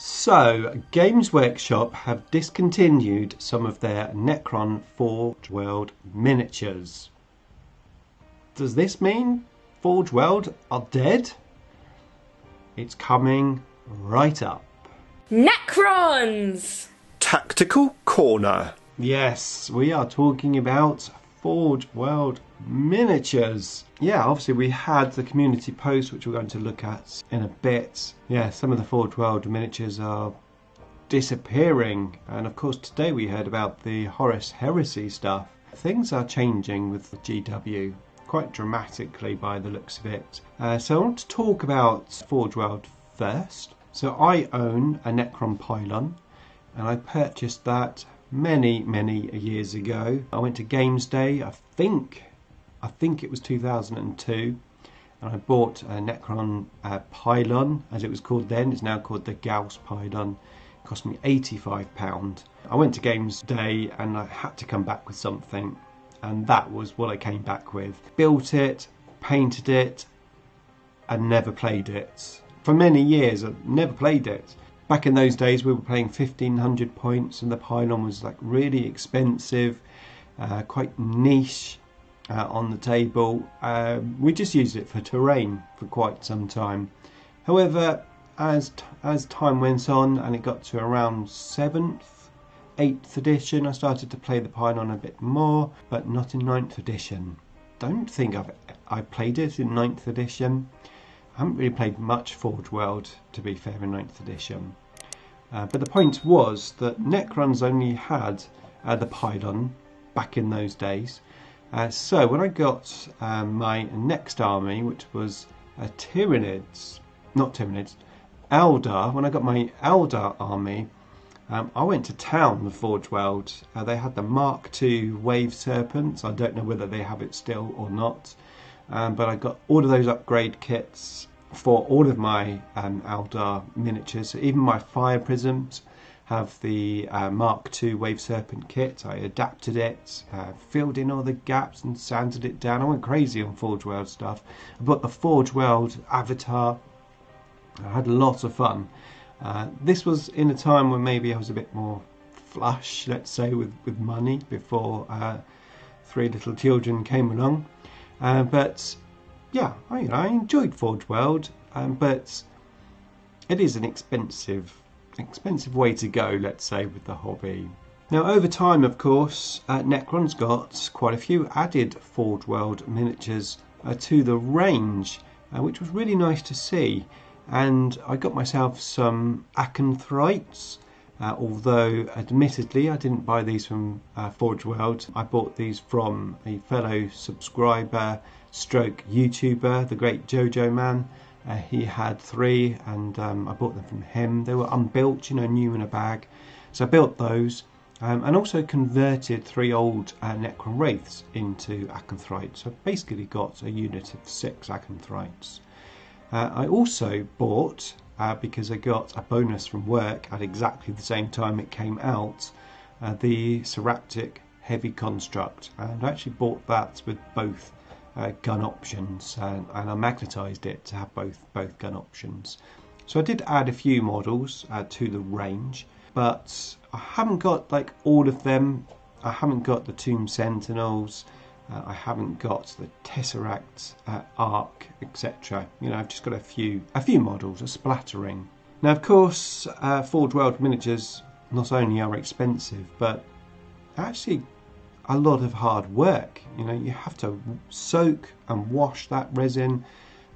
So, Games Workshop have discontinued some of their Necron Forge World miniatures. Does this mean Forge World are dead? It's coming right up. Necrons! Tactical Corner. Yes, we are talking about Forge World miniatures. Yeah, obviously we had the community post, which we're going to look at in a bit. Yeah, some of the Forge World miniatures are disappearing, and of course today we heard about the Horus Heresy stuff. Things are changing with the GW quite dramatically by the looks of it. So I want to talk about Forge World first. So I own a Necron pylon, and I purchased that many years ago. I went to Games Day, I think it was 2002, and I bought a Necron pylon, as it was called then. It's now called the Gauss pylon. It cost me £85. I went to Games Day and I had to come back with something, and that was what I came back with. Built it, painted it, and never played it. For many years I never played it. Back in those days we were playing 1500 points, and the pylon was like really expensive, quite niche on the table. We just used it for terrain for quite some time. However, as time went on and it got to around 7th, 8th edition, I started to play the pylon a bit more, but not in 9th edition. Don't think I played it in 9th edition. I haven't really played much Forge World, to be fair, in 9th edition. But the point was that Necrons only had the pylon back in those days. So when I got my next army, which was Eldar, when I got my Eldar army, I went to town with Forge World. They had the Mark II Wave Serpents. I don't know whether they have it still or not. But I got all of those upgrade kits for all of my Eldar miniatures. So even my Fire Prisms have the Mark II Wave Serpent kit. I adapted it, filled in all the gaps and sanded it down. I went crazy on Forge World stuff. I bought the Forge World avatar. I had a lot of fun. This was in a time when maybe I was a bit more flush, let's say, with money before 3 little children came along. But yeah, I enjoyed Forge World, but it is an expensive way to go, let's say, with the hobby. Now over time, of course, Necron's got quite a few added Forge World miniatures to the range, which was really nice to see. And I got myself some Acanthrites, although admittedly I didn't buy these from Forge World. I bought these from a fellow subscriber stroke YouTuber, the great Jojo Man. He had 3, and I bought them from him. They were unbuilt, new in a bag. So I built those, and also converted 3 old Necron Wraiths into Acanthrites. So I basically got a unit of 6 Acanthrites. I also bought, because I got a bonus from work at exactly the same time it came out, the Seraptic Heavy Construct. And I actually bought that with both gun options, and I magnetised it to have both gun options. So I did add a few models to the range, but I haven't got like all of them. I haven't got the Tomb Sentinels. I haven't got the Tesseract Arc, etc. I've just got a few models, a splattering. Now, of course, Forge World miniatures not only are expensive, but actually a lot of hard work. You have to soak and wash that resin.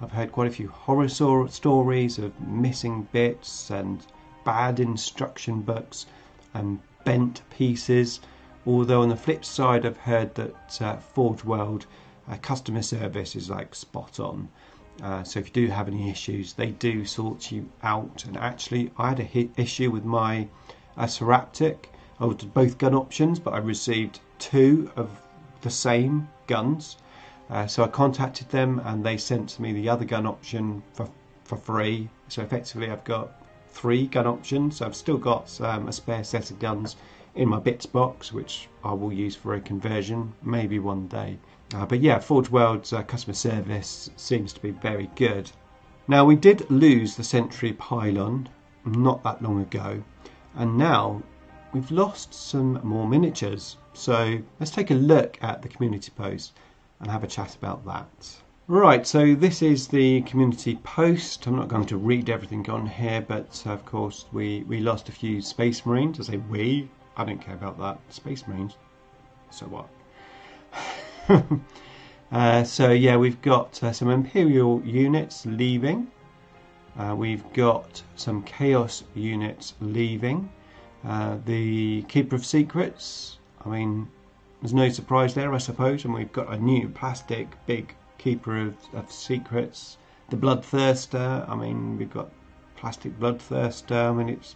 I've heard quite a few horror stories of missing bits and bad instruction books and bent pieces. Although on the flip side, I've heard that Forge World customer service is like spot on. So if you do have any issues, they do sort you out. And actually, I had a issue with my Seraptic. I ordered both gun options, but I received 2 of the same guns. So I contacted them, and they sent me the other gun option for free. So effectively, I've got 3 gun options. So I've still got a spare set of guns in my bits box, which I will use for a conversion maybe one day. But yeah, Forge World's customer service seems to be very good. Now, we did lose the Sentry Pylon not that long ago, and now we've lost some more miniatures. So let's take a look at the community post and have a chat about that. Right, so this is the community post. I'm not going to read everything on here, but of course we lost a few Space Marines. I say we, I don't care about that. Space Marines, so what? So yeah, we've got some Imperial units leaving. We've got some Chaos units leaving. The Keeper of Secrets, I mean, there's no surprise there, I suppose. And we've got a new plastic big Keeper of Secrets. The Bloodthirster, I mean, we've got plastic Bloodthirster. I mean, it's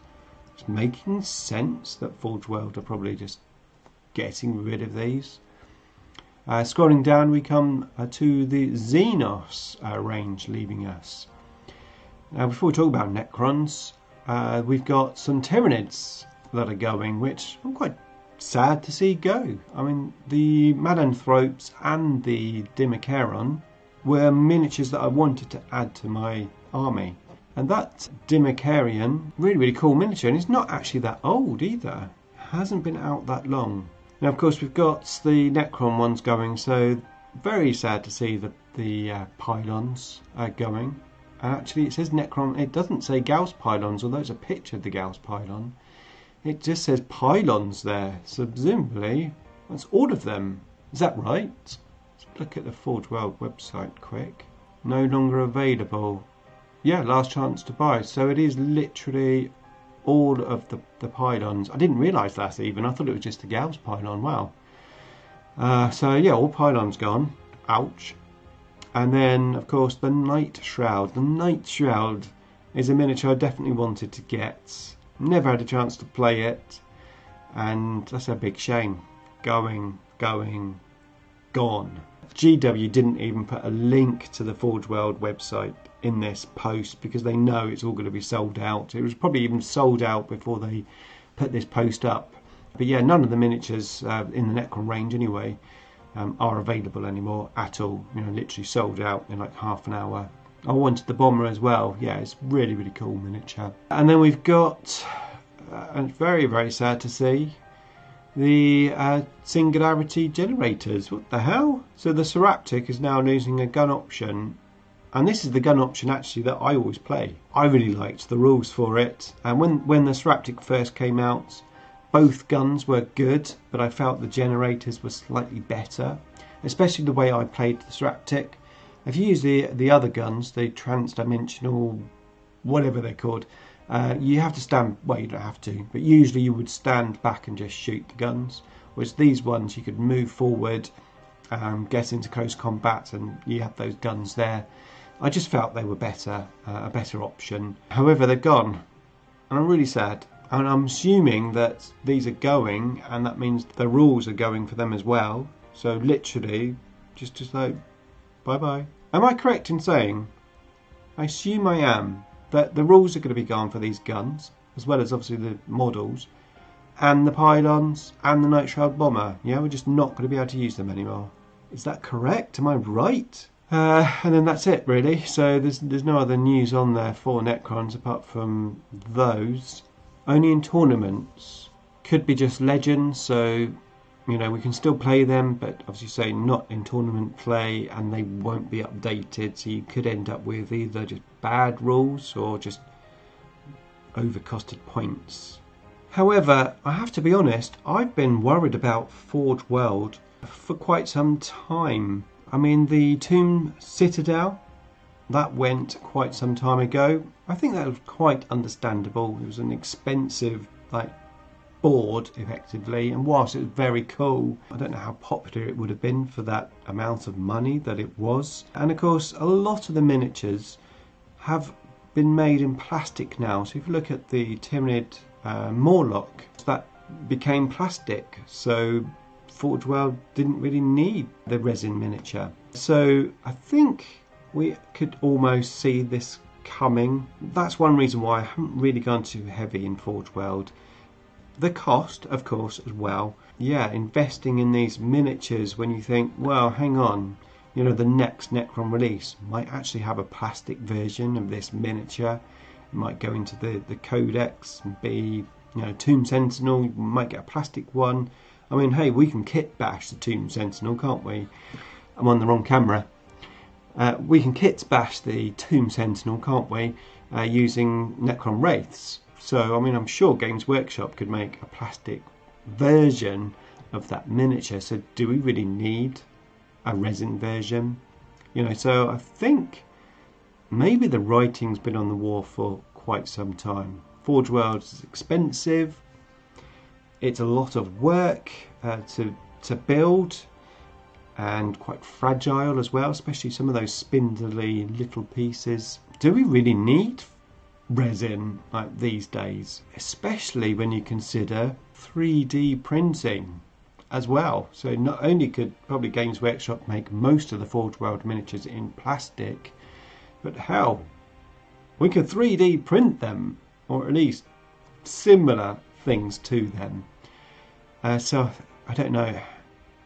making sense that Forge World are probably just getting rid of these. Scrolling down, we come to the Xenos range leaving us. Now, before we talk about Necrons, we've got some Tyranids that are going, which I'm quite sad to see go. I mean, the Madanthropes and the Dimmacharon were miniatures that I wanted to add to my army. And that Dimmacharian, really cool miniature, and it's not actually that old either. It hasn't been out that long. Now, of course, we've got the Necron ones going, so very sad to see the pylons going. And actually, it says Necron, it doesn't say Gauss pylons, although it's a picture of the Gauss pylon. It just says pylons there, so presumably that's all of them. Is that right? Let's look at the Forge World website quick. No longer available. Yeah, last chance to buy. So it is literally all of the pylons. I didn't realise that even. I thought it was just the Gauss pylon. Wow. So yeah, all pylons gone. Ouch. And then, of course, the Night Shroud. The Night Shroud is a miniature I definitely wanted to get. Never had a chance to play it, and that's a big shame. Going, gone. GW didn't even put a link to the Forge World website in this post because they know it's all going to be sold out. It was probably even sold out before they put this post up. But yeah, none of the miniatures in the Necron range anyway are available anymore at all. You know, literally sold out in like half an hour. I wanted the Bomber as well. Yeah, it's really cool miniature. And then we've got, and very sad to see, the Singularity Generators. What the hell? So the Seraptic is now losing a gun option. And this is the gun option actually that I always play. I really liked the rules for it. And when the Seraptic first came out, both guns were good, but I felt the generators were slightly better. Especially the way I played the Seraptic. If you use the other guns, the transdimensional, whatever they're called, you have to stand, well, you don't have to, but usually you would stand back and just shoot the guns. Whereas these ones, you could move forward, get into close combat, and you have those guns there. I just felt they were better, a better option. However, they're gone, and I'm really sad. And I'm assuming that these are going, and that means the rules are going for them as well. So literally, just like, bye-bye. Am I correct in saying, I assume I am, that the rules are going to be gone for these guns, as well as obviously the models, and the pylons, and the Night Shroud Bomber? Yeah, we're just not going to be able to use them anymore. Is that correct? Am I right? And then that's it, really. So there's no other news on there for Necrons apart from those. Only in tournaments. Could be just legends, so you know, we can still play them, but obviously say not in tournament play, and they won't be updated, so you could end up with either just bad rules or just overcosted points. However, I have to be honest, I've been worried about Forge World for quite some time. I mean, the Tomb Citadel, that went quite some time ago. I think that was quite understandable. It was an expensive, like, board effectively, and whilst it was very cool, I don't know how popular it would have been for that amount of money that it was. And of course, a lot of the miniatures have been made in plastic now. So if you look at the Tyranid Morlock, that became plastic. So Forge World didn't really need the resin miniature. So I think we could almost see this coming. That's one reason why I haven't really gone too heavy in Forge World. The cost, of course, as well. Yeah, investing in these miniatures when you think, well, hang on, you know, the next Necron release might actually have a plastic version of this miniature. It might go into the Codex and be, Tomb Sentinel. You might get a plastic one. I mean, hey, we can kit bash the Tomb Sentinel, can't we? I'm on the wrong camera. We can kit bash the Tomb Sentinel, can't we, using Necron Wraiths. So, I mean, I'm sure Games Workshop could make a plastic version of that miniature. So do we really need a resin version? So I think maybe the writing's been on the wall for quite some time. Forge Worlds is expensive. It's a lot of work to build, and quite fragile as well, especially some of those spindly little pieces. Do we really need resin like these days? Especially when you consider 3D printing as well. So not only could probably Games Workshop make most of the Forge World miniatures in plastic, but hell, we could 3D print them, or at least similar things to them. So I don't know,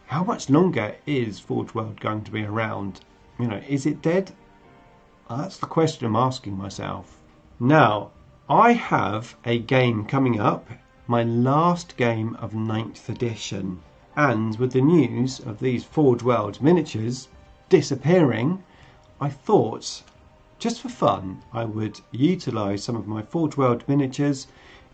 how much longer is Forge World going to be around? Is it dead? That's the question I'm asking myself. Now, I have a game coming up, my last game of 9th edition. And with the news of these Forge World miniatures disappearing, I thought, just for fun, I would utilise some of my Forge World miniatures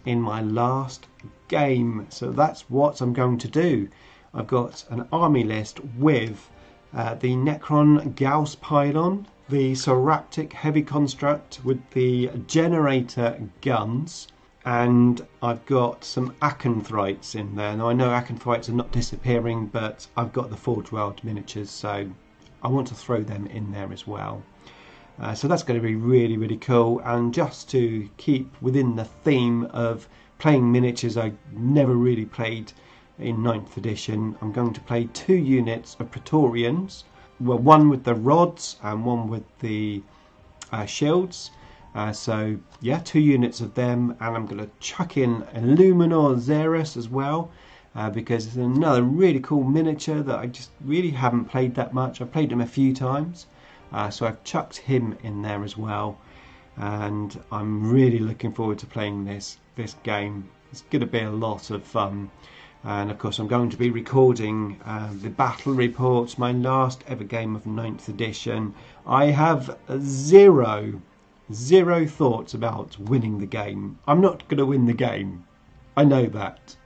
in my last game. So that's what I'm going to do. I've got an army list with the Necron Gauss pylon, the Soraptic heavy construct with the generator guns, and I've got some Acanthrites in there. Now I know Acanthrites are not disappearing, but I've got the Forge World miniatures, so I want to throw them in there as well. So that's going to be really, really cool. And just to keep within the theme of playing miniatures I never really played in 9th edition, I'm going to play 2 units of Praetorians. Well, one with the rods and one with the shields. So yeah, 2 units of them, and I'm going to chuck in Illuminor Xerus as well, because it's another really cool miniature that I just really haven't played that much. I've played him a few times, so I've chucked him in there as well, and I'm really looking forward to playing this game. It's going to be a lot of fun. And of course I'm going to be recording the battle report, my last ever game of 9th edition. I have zero thoughts about winning the game. I'm not going to win the game. I know that.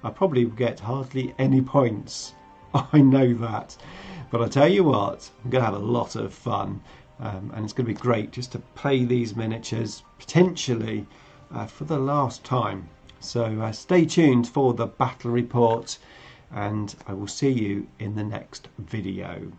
I probably will get hardly any points. I know that. But I tell you what, I'm going to have a lot of fun. And it's going to be great just to play these miniatures, potentially for the last time. So stay tuned for the battle report, and I will see you in the next video.